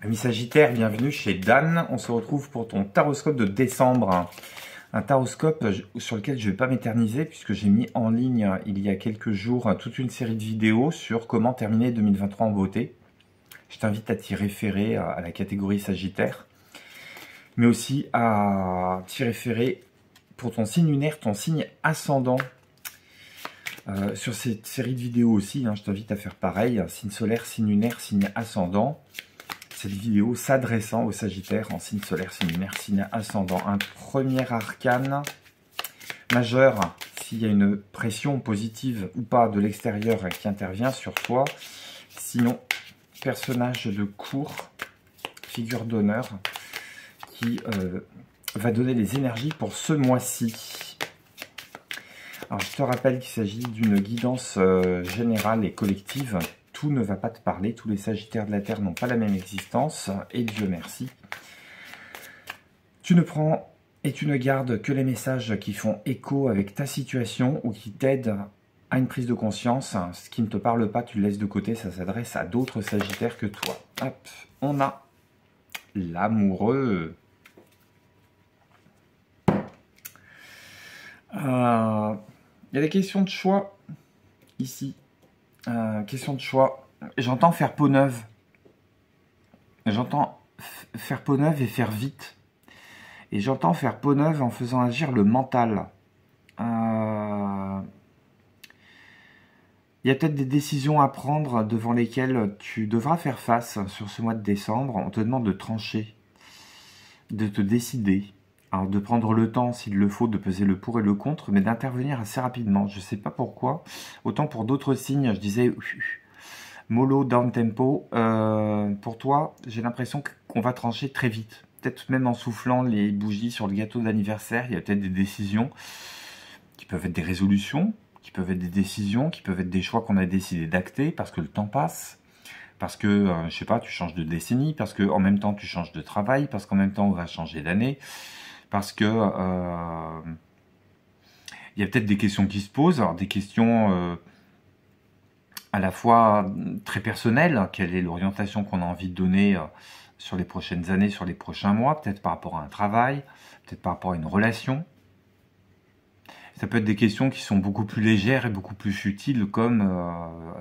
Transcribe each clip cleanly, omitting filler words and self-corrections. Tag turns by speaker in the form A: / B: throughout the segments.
A: Amis Sagittaire, bienvenue chez Dan. On se retrouve pour ton taroscope de décembre. Un taroscope sur lequel je ne vais pas m'éterniser puisque j'ai mis en ligne il y a quelques jours toute une série de vidéos sur comment terminer 2023 en beauté. Je t'invite à t'y référer à la catégorie Sagittaire, mais aussi à t'y référer pour ton signe lunaire, ton signe ascendant. Sur cette série de vidéos aussi, je t'invite à faire pareil, signe solaire, signe lunaire, signe ascendant. Cette vidéo s'adressant aux Sagittaires en signe solaire, signe lunaire, signe ascendant. Un premier arcane majeur, s'il y a une pression positive ou pas de l'extérieur qui intervient sur toi. Sinon, personnage de cour, figure d'honneur, qui va donner les énergies pour ce mois-ci. Alors, je te rappelle qu'il s'agit d'une guidance générale et collective. Tout ne va pas te parler, tous les Sagittaires de la Terre n'ont pas la même existence, et Dieu merci. Tu ne prends et tu ne gardes que les messages qui font écho avec ta situation ou qui t'aident à une prise de conscience. Ce qui ne te parle pas, tu le laisses de côté, ça s'adresse à d'autres Sagittaires que toi. Hop, on a l'amoureux. Il y a des questions de choix ici. Question de choix. J'entends faire peau neuve. J'entends faire peau neuve et faire vite. Et j'entends faire peau neuve en faisant agir le mental. Il y a peut-être des décisions à prendre devant lesquelles tu devras faire face sur ce mois de décembre. On te demande de trancher, de te décider. Alors de prendre le temps, s'il le faut, de peser le pour et le contre, mais d'intervenir assez rapidement. Je ne sais pas pourquoi. Autant pour d'autres signes, je disais mollo, down tempo. Pour toi, j'ai l'impression qu'on va trancher très vite. Peut-être même en soufflant les bougies sur le gâteau d'anniversaire. Il y a peut-être des décisions qui peuvent être des résolutions, qui peuvent être des décisions, qui peuvent être des choix qu'on a décidé d'acter parce que le temps passe. Parce que, je sais pas, tu changes de décennie, parce qu'en même temps tu changes de travail, parce qu'en même temps on va changer d'année. Parce que il y a peut-être des questions qui se posent, alors des questions à la fois très personnelles, quelle est l'orientation qu'on a envie de donner sur les prochaines années, sur les prochains mois, peut-être par rapport à un travail, peut-être par rapport à une relation. Ça peut être des questions qui sont beaucoup plus légères et beaucoup plus futiles, comme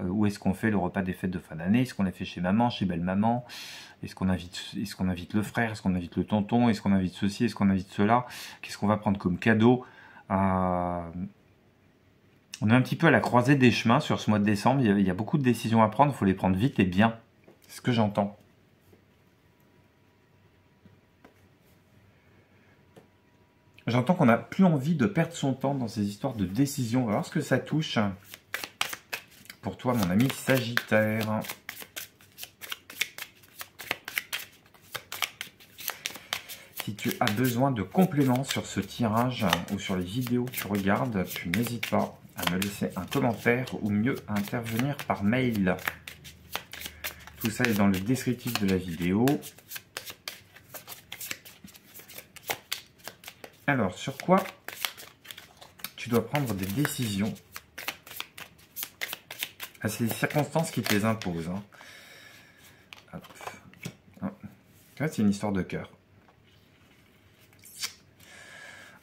A: où est-ce qu'on fait le repas des fêtes de fin d'année, est-ce qu'on l'a fait chez maman, chez belle-maman, est-ce qu'on invite le frère, est-ce qu'on invite le tonton, est-ce qu'on invite ceci, est-ce qu'on invite cela, qu'est-ce qu'on va prendre comme cadeau. On est un petit peu à la croisée des chemins sur ce mois de décembre, il y a beaucoup de décisions à prendre, il faut les prendre vite et bien, c'est ce que j'entends. J'entends qu'on n'a plus envie de perdre son temps dans ces histoires de décisions. On va voir ce que ça touche pour toi, mon ami Sagittaire. Si tu as besoin de compléments sur ce tirage ou sur les vidéos que tu regardes, tu n'hésites pas à me laisser un commentaire ou mieux à intervenir par mail. Tout ça est dans le descriptif de la vidéo. Alors, sur quoi tu dois prendre des décisions? C'est les circonstances qui te les imposent. C'est une histoire de cœur.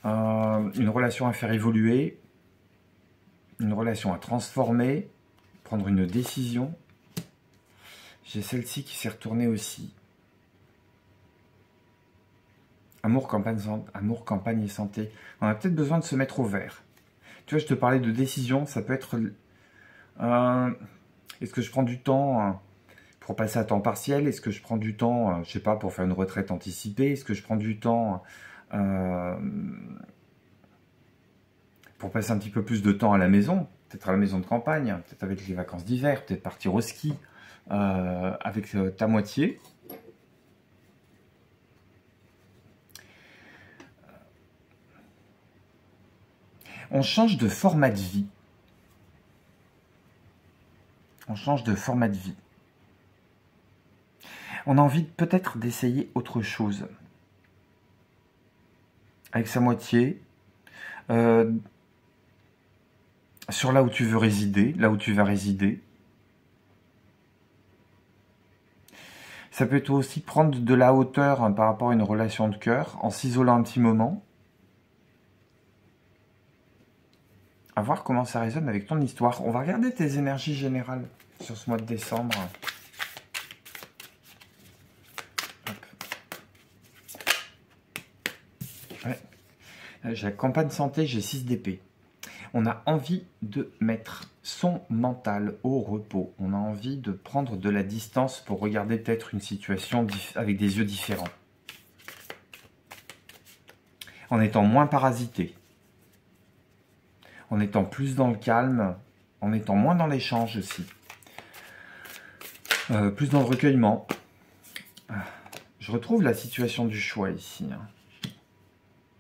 A: Une relation à faire évoluer, une relation à transformer, prendre une décision. J'ai celle-ci qui s'est retournée aussi. Amour, campagne et santé. On a peut-être besoin de se mettre au vert. Tu vois, je te parlais de décision, ça peut être... Est-ce que je prends du temps pour passer à temps partiel? Est-ce que je prends du temps, je sais pas, pour faire une retraite anticipée? Est-ce que je prends du temps pour passer un petit peu plus de temps à la maison? Peut-être à la maison de campagne, peut-être avec les vacances d'hiver, peut-être partir au ski avec ta moitié. On change de format de vie. On change de format de vie. On a envie peut-être d'essayer autre chose. Avec sa moitié. Sur là où tu veux résider, là où tu vas résider. Ça peut être aussi prendre de la hauteur par rapport à une relation de cœur, en s'isolant un petit moment. À voir comment ça résonne avec ton histoire. On va regarder tes énergies générales sur ce mois de décembre. Ouais. J'ai la campagne santé, j'ai 6 d'épée. On a envie de mettre son mental au repos. On a envie de prendre de la distance pour regarder peut-être une situation avec des yeux différents. En étant moins parasité. En étant plus dans le calme. En étant moins dans l'échange aussi. Plus dans le recueillement. Je retrouve la situation du choix ici.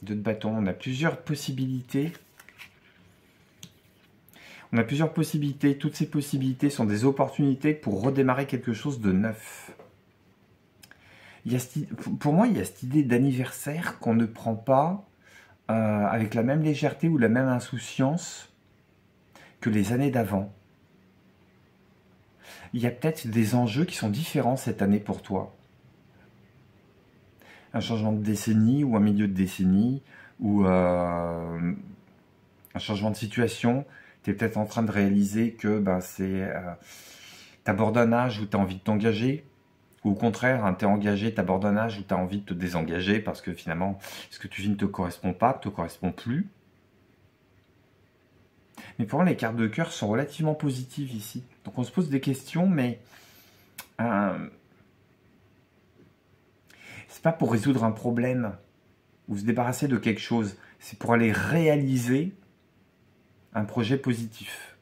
A: 2 de bâton. On a plusieurs possibilités. On a plusieurs possibilités. Toutes ces possibilités sont des opportunités pour redémarrer quelque chose de neuf. Pour moi, il y a cette idée d'anniversaire qu'on ne prend pas avec la même légèreté ou la même insouciance que les années d'avant. Il y a peut-être des enjeux qui sont différents cette année pour toi. Un changement de décennie ou un milieu de décennie ou un changement de situation. Tu es peut-être en train de réaliser que tu abordes un âge où tu as envie de t'engager, ou au contraire, hein, tu es engagé, tu abordes un âge où tu as envie de te désengager parce que finalement, ce que tu vis ne te correspond pas, ne te correspond plus. Mais pour moi, les cartes de cœur sont relativement positives ici. Donc on se pose des questions, mais c'est pas pour résoudre un problème ou se débarrasser de quelque chose, c'est pour aller réaliser un projet positif,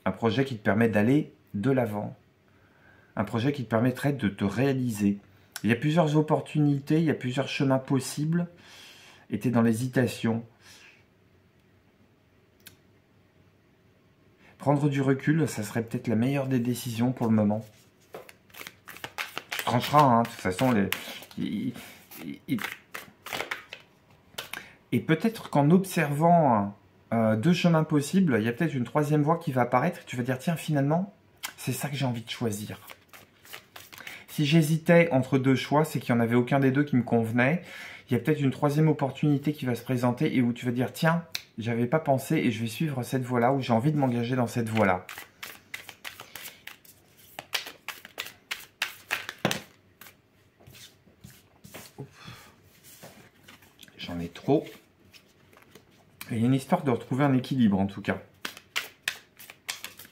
A: un projet qui te permet d'aller de l'avant, un projet qui te permettrait de te réaliser. Il y a plusieurs opportunités, il y a plusieurs chemins possibles, et tu es dans l'hésitation. Prendre du recul, ça serait peut-être la meilleure des décisions pour le moment. Tu trancheras, hein, de toute façon. Et peut-être qu'en observant 2 chemins possibles, il y a peut-être une 3e voie qui va apparaître. Et tu vas dire, tiens, finalement, c'est ça que j'ai envie de choisir. Si j'hésitais entre 2 choix, c'est qu'il n'y en avait aucun des 2 qui me convenait. Il y a peut-être une 3e opportunité qui va se présenter et où tu vas dire, tiens, j'avais pas pensé et je vais suivre cette voie-là, ou j'ai envie de m'engager dans cette voie-là. J'en ai trop. Et il y a une histoire de retrouver un équilibre, en tout cas.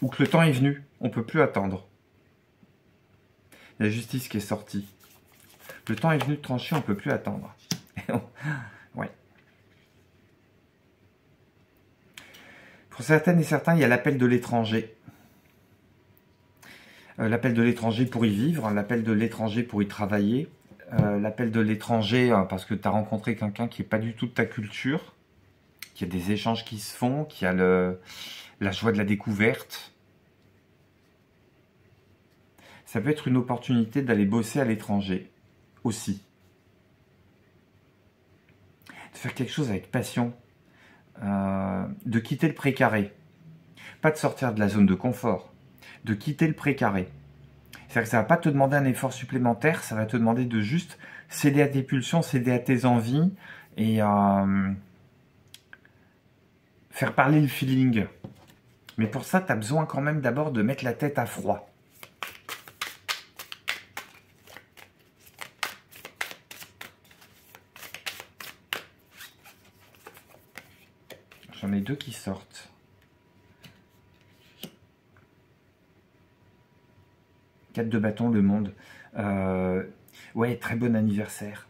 A: Ou que le temps est venu, on ne peut plus attendre. La justice qui est sortie. Le temps est venu de trancher, on ne peut plus attendre. Ouais. Pour certaines et certains, il y a l'appel de l'étranger. L'appel de l'étranger pour y vivre, l'appel de l'étranger pour y travailler, l'appel de l'étranger parce que tu as rencontré quelqu'un qui n'est pas du tout de ta culture, qui a des échanges qui se font, qui a la joie de la découverte. Ça peut être une opportunité d'aller bosser à l'étranger aussi. De faire quelque chose avec passion. De quitter le précaré. Pas de sortir de la zone de confort. De quitter le précaré. C'est-à-dire que ça ne va pas te demander un effort supplémentaire, ça va te demander de juste céder à tes pulsions, céder à tes envies et faire parler le feeling. Mais pour ça, tu as besoin quand même d'abord de mettre la tête à froid. J'en ai 2 qui sortent. Quatre de bâton, le monde. Ouais, très bon anniversaire.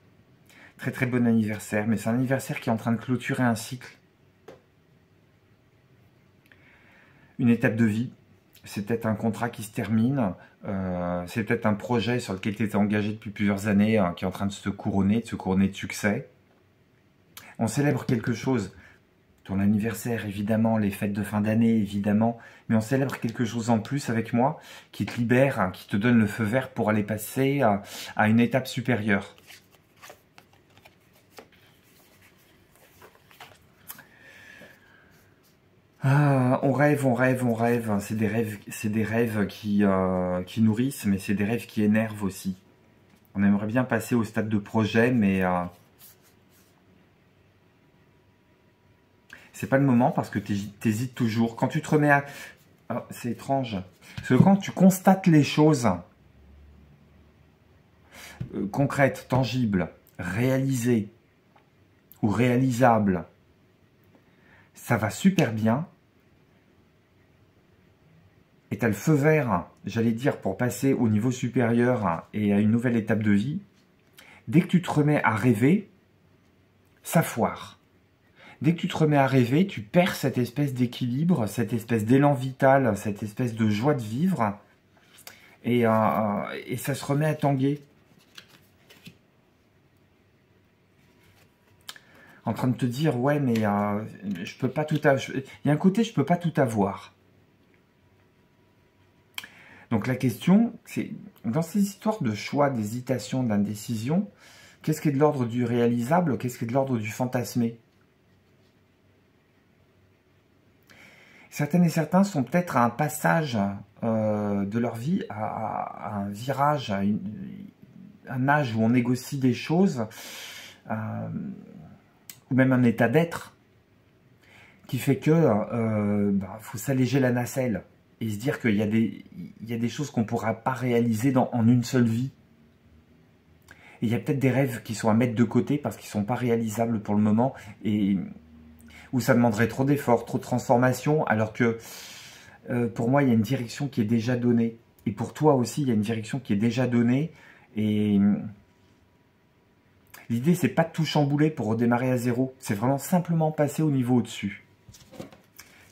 A: Très très bon anniversaire. Mais c'est un anniversaire qui est en train de clôturer un cycle. Une étape de vie. C'est peut-être un contrat qui se termine. C'est peut-être un projet sur lequel tu étais engagé depuis plusieurs années qui est en train de se couronner de succès. On célèbre quelque chose. Ton anniversaire, évidemment, les fêtes de fin d'année, évidemment, mais on célèbre quelque chose en plus avec moi, qui te libère, hein, qui te donne le feu vert pour aller passer à une étape supérieure. Ah, on rêve, on rêve, on rêve. C'est des rêves qui nourrissent, mais c'est des rêves qui énervent aussi. On aimerait bien passer au stade de projet, mais c'est pas le moment parce que tu hésites toujours. Quand tu te remets à... Oh, c'est étrange. Parce que quand tu constates les choses concrètes, tangibles, réalisées ou réalisables, ça va super bien. Et tu as le feu vert, j'allais dire, pour passer au niveau supérieur et à une nouvelle étape de vie. Dès que tu te remets à rêver, ça foire. Dès que tu te remets à rêver, tu perds cette espèce d'équilibre, cette espèce d'élan vital, cette espèce de joie de vivre. Et ça se remet à tanguer. En train de te dire, ouais, mais je peux pas tout avoir. Il y a un côté, je peux pas tout avoir. Donc la question, c'est, dans ces histoires de choix, d'hésitation, d'indécision, qu'est-ce qui est de l'ordre du réalisable, qu'est-ce qui est de l'ordre du fantasmé? Certaines et certains sont peut-être à un passage de leur vie, à un virage, à un âge où on négocie des choses, ou même un état d'être, qui fait que faut s'alléger la nacelle. Et se dire qu'il y a des choses qu'on ne pourra pas réaliser en une seule vie. Et il y a peut-être des rêves qui sont à mettre de côté parce qu'ils ne sont pas réalisables pour le moment et où ça demanderait trop d'efforts, trop de transformation, alors que pour moi, il y a une direction qui est déjà donnée. Et pour toi aussi, il y a une direction qui est déjà donnée. Et l'idée, c'est pas de tout chambouler pour redémarrer à zéro. C'est vraiment simplement passer au niveau au-dessus.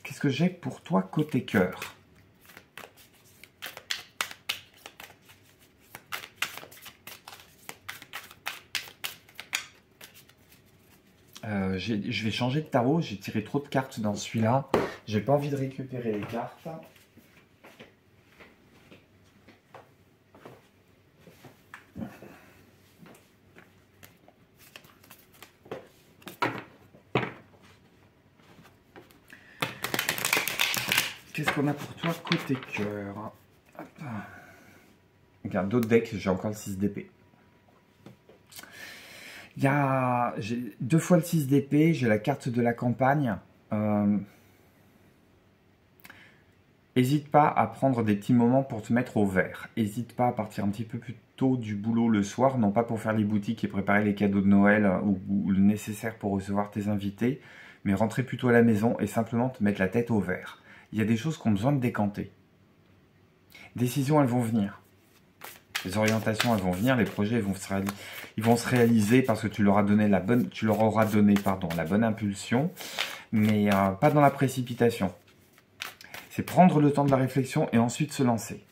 A: Qu'est-ce que j'ai pour toi côté cœur ? Je vais changer de tarot, j'ai tiré trop de cartes dans celui-là. J'ai pas envie de récupérer les cartes. Qu'est-ce qu'on a pour toi côté cœur? Regarde, d'autres decks, j'ai encore le 6 d'épée. J'ai 2 fois le 6 d'épée, j'ai la carte de la campagne. Hésite pas à prendre des petits moments pour te mettre au vert. Hésite pas à partir un petit peu plus tôt du boulot le soir, non pas pour faire les boutiques et préparer les cadeaux de Noël ou le nécessaire pour recevoir tes invités, mais rentrer plutôt à la maison et simplement te mettre la tête au vert. Il y a des choses qui ont besoin de décanter. Décisions, elles vont venir. Les orientations, elles vont venir. Les projets, ils vont se réaliser parce que tu leur auras donné la bonne impulsion, mais pas dans la précipitation. C'est prendre le temps de la réflexion et ensuite se lancer.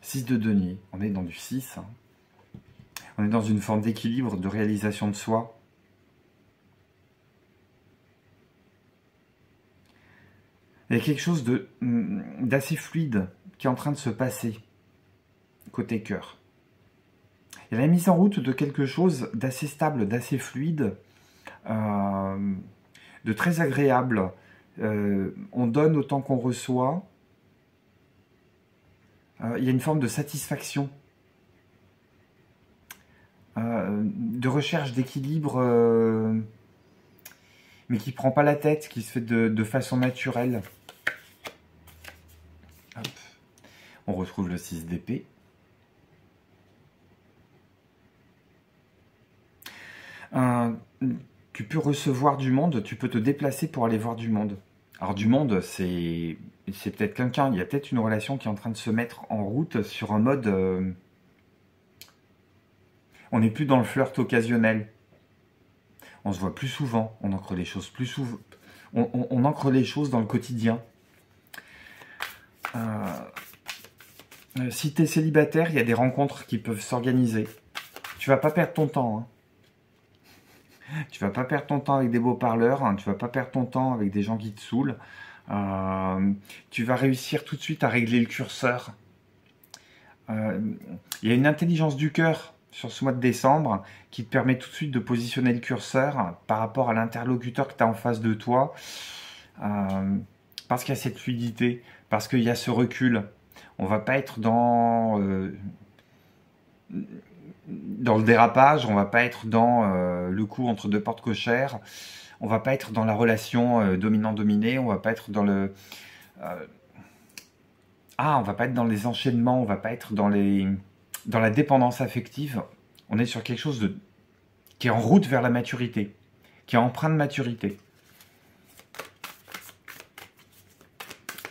A: Six de denier. On est dans du 6. Hein. On est dans une forme d'équilibre, de réalisation de soi. Il y a quelque chose d'assez fluide qui est en train de se passer côté cœur. Il y a la mise en route de quelque chose d'assez stable, d'assez fluide, de très agréable. On donne autant qu'on reçoit. Il y a une forme de satisfaction, de recherche d'équilibre, mais qui ne prend pas la tête, qui se fait de façon naturelle. Hop. On retrouve le 6 d'épée. Tu peux recevoir du monde, tu peux te déplacer pour aller voir du monde. Alors du monde, c'est peut-être quelqu'un, il y a peut-être une relation qui est en train de se mettre en route sur un mode... on n'est plus dans le flirt occasionnel. On se voit plus souvent, on ancre les choses plus souvent. On ancre les choses dans le quotidien. Si tu es célibataire, il y a des rencontres qui peuvent s'organiser. Tu vas pas perdre ton temps. Hein. Tu vas pas perdre ton temps avec des beaux parleurs. Hein. Tu vas pas perdre ton temps avec des gens qui te saoulent. Tu vas réussir tout de suite à régler le curseur. Il y a une intelligence du cœur sur ce mois de décembre qui te permet tout de suite de positionner le curseur par rapport à l'interlocuteur que tu as en face de toi. Par parce qu'il y a cette fluidité, parce qu'il y a ce recul. On va pas être dans le dérapage, on va pas être dans le coup entre deux portes cochères, on va pas être dans la relation dominant-dominé, on va pas être dans le... on va pas être dans les enchaînements, on va pas être dans la dépendance affective. On est sur quelque chose qui est en route vers la maturité, qui est empreint de maturité.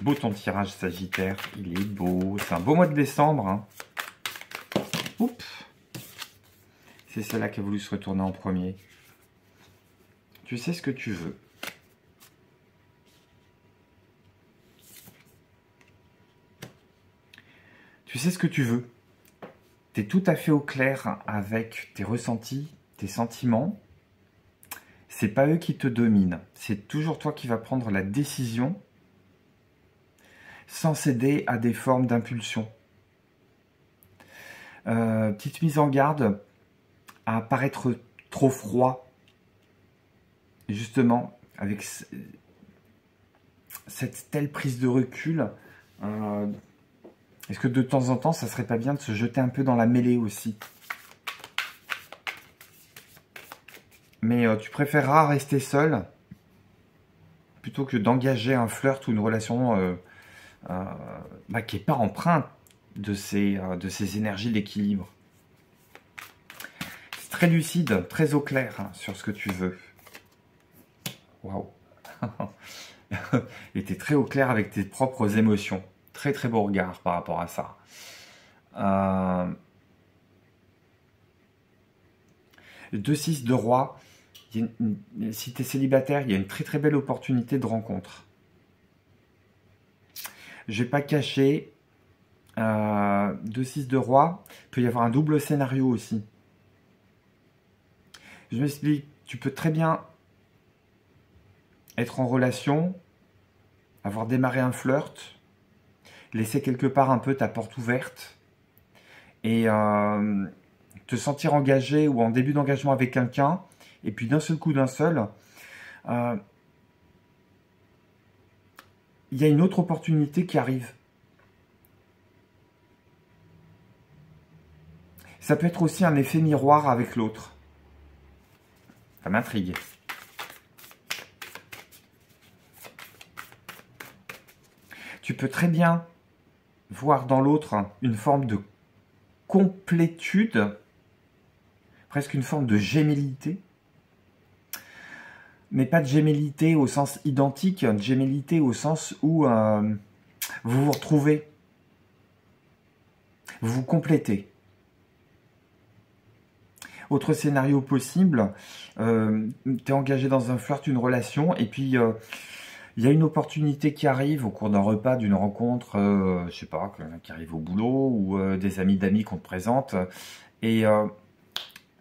A: Beau ton tirage Sagittaire, il est beau. C'est un beau mois de décembre. Hein. Oups. C'est celle-là qui a voulu se retourner en premier. Tu sais ce que tu veux. Tu sais ce que tu veux. Tu es tout à fait au clair avec tes ressentis, tes sentiments. C'est pas eux qui te dominent. C'est toujours toi qui vas prendre la décision sans céder à des formes d'impulsion. Petite mise en garde à paraître trop froid. Justement, avec cette telle prise de recul, est-ce que de temps en temps, ça serait pas bien de se jeter un peu dans la mêlée aussi? Mais tu préféreras rester seul plutôt que d'engager un flirt ou une relation qui n'est pas empreinte de ces énergies d'équilibre. C'est très lucide, très au clair hein, sur ce que tu veux. Waouh. Et tu es très au clair avec tes propres émotions. Très très beau regard par rapport à ça. Le 2-6 de roi, si tu es célibataire, il y a une très très belle opportunité de rencontre. Je ne vais pas cacher, 2-6 de roi, il peut y avoir un double scénario aussi. Je m'explique, tu peux très bien être en relation, avoir démarré un flirt, laisser quelque part un peu ta porte ouverte et te sentir engagé ou en début d'engagement avec quelqu'un et puis d'un seul coup, il y a une autre opportunité qui arrive. Ça peut être aussi un effet miroir avec l'autre. Ça m'intrigue. Tu peux très bien voir dans l'autre une forme de complétude, presque une forme de gémellité, mais pas de gémellité au sens identique, de gémellité au sens où vous vous retrouvez, vous vous complétez. Autre scénario possible, tu es engagé dans un flirt, une relation, et puis il y a une opportunité qui arrive au cours d'un repas, d'une rencontre, je sais pas, qui arrive au boulot, ou des amis d'amis qu'on te présente, et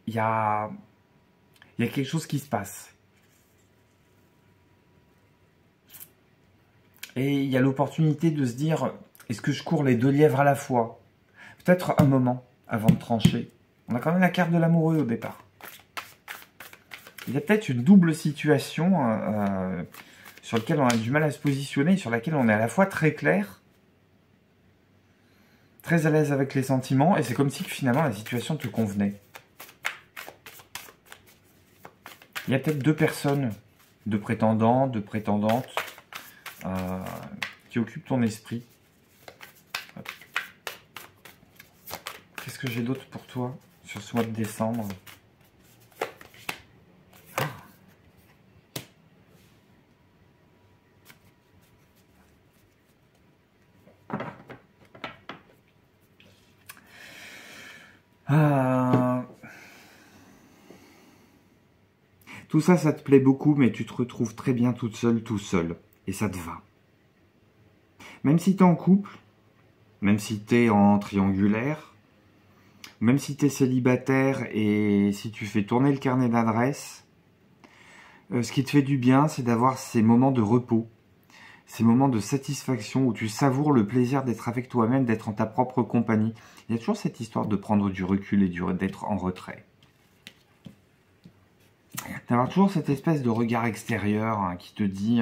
A: il y a quelque chose qui se passe. Et il y a l'opportunité de se dire, est-ce que je cours les deux lièvres à la fois? Peut-être un moment avant de trancher. On a quand même la carte de l'amoureux au départ. Il y a peut-être une double situation sur laquelle on a du mal à se positionner, sur laquelle on est à la fois très clair, très à l'aise avec les sentiments, et c'est comme si finalement la situation te convenait. Il y a peut-être deux personnes, deux prétendants, deux prétendantes, qui occupent ton esprit. Qu'est-ce que j'ai d'autre pour toi sur ce mois de décembre? Tout ça, ça te plaît beaucoup, mais tu te retrouves très bien toute seule, tout seul. Et ça te va. Même si tu es en couple, même si tu es en triangulaire, même si tu es célibataire et si tu fais tourner le carnet d'adresses, ce qui te fait du bien, c'est d'avoir ces moments de repos, ces moments de satisfaction où tu savoures le plaisir d'être avec toi-même, d'être en ta propre compagnie. Il y a toujours cette histoire de prendre du recul et d'être en retrait. D'avoir toujours cette espèce de regard extérieur qui te dit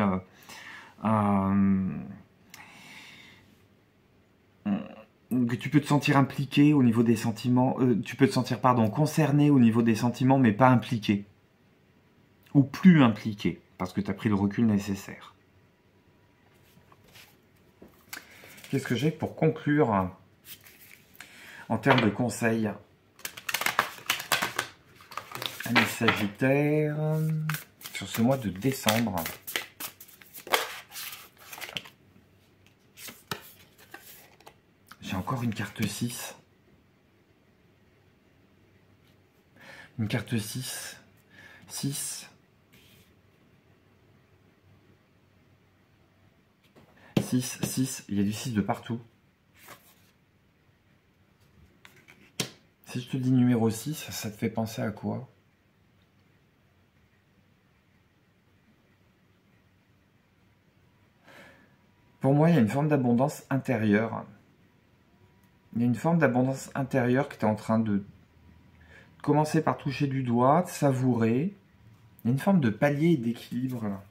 A: Que tu peux te sentir impliqué au niveau des sentiments, tu peux te sentir, pardon, concerné au niveau des sentiments, mais pas impliqué. Ou plus impliqué, parce que tu as pris le recul nécessaire. Qu'est-ce que j'ai pour conclure en termes de conseils? Amis Sagittaires, sur ce mois de décembre. J'ai encore une carte 6. Une carte 6. 6. 6, 6. Il y a du 6 de partout. Si je te dis numéro 6, ça te fait penser à quoi? Pour moi, il y a une forme d'abondance intérieure. Il y a une forme d'abondance intérieure que tu es en train de commencer par toucher du doigt, de savourer. Il y a une forme de palier et d'équilibre là.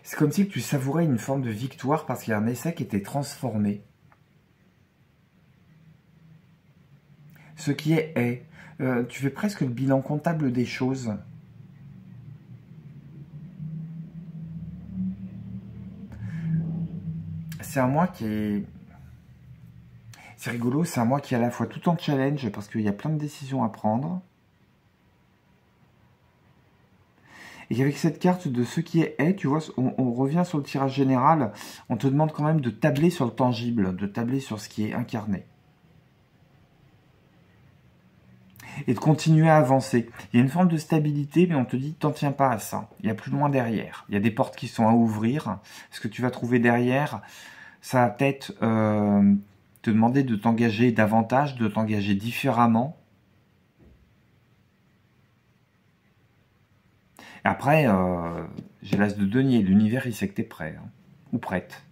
A: C'est comme si tu savourais une forme de victoire parce qu'il y a un essai qui était transformé. Ce qui est. Tu fais presque le bilan comptable des choses. C'est un mois qui est... C'est rigolo, c'est un mois qui est à la fois tout en challenge parce qu'il y a plein de décisions à prendre. Et avec cette carte de ce qui est, tu vois, on revient sur le tirage général, on te demande quand même de tabler sur le tangible, de tabler sur ce qui est incarné. Et de continuer à avancer. Il y a une forme de stabilité, mais on te dit, t'en tiens pas à ça. Il y a plus loin derrière. Il y a des portes qui sont à ouvrir. Ce que tu vas trouver derrière, ça va peut-être te demander de t'engager davantage, de t'engager différemment. Après, j'ai l'as de denier. L'univers, il sait que t'es prêt, hein, ou prête.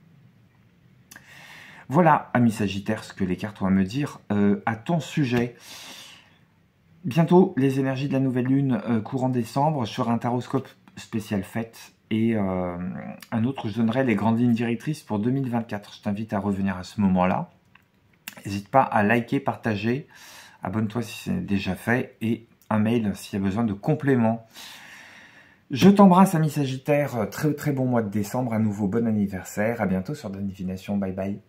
A: Voilà, amis Sagittaires, ce que les cartes ont à me dire à ton sujet. Bientôt, les énergies de la nouvelle lune courant décembre sur un taroscope spécial fête. Et un autre, je donnerai les grandes lignes directrices pour 2024. Je t'invite à revenir à ce moment-là. N'hésite pas à liker, partager. Abonne-toi si c'est déjà fait. Et un mail s'il y a besoin de compléments. Je t'embrasse, ami Sagittaire. Très très bon mois de décembre. À nouveau, bon anniversaire. À bientôt sur la divination. Bye bye.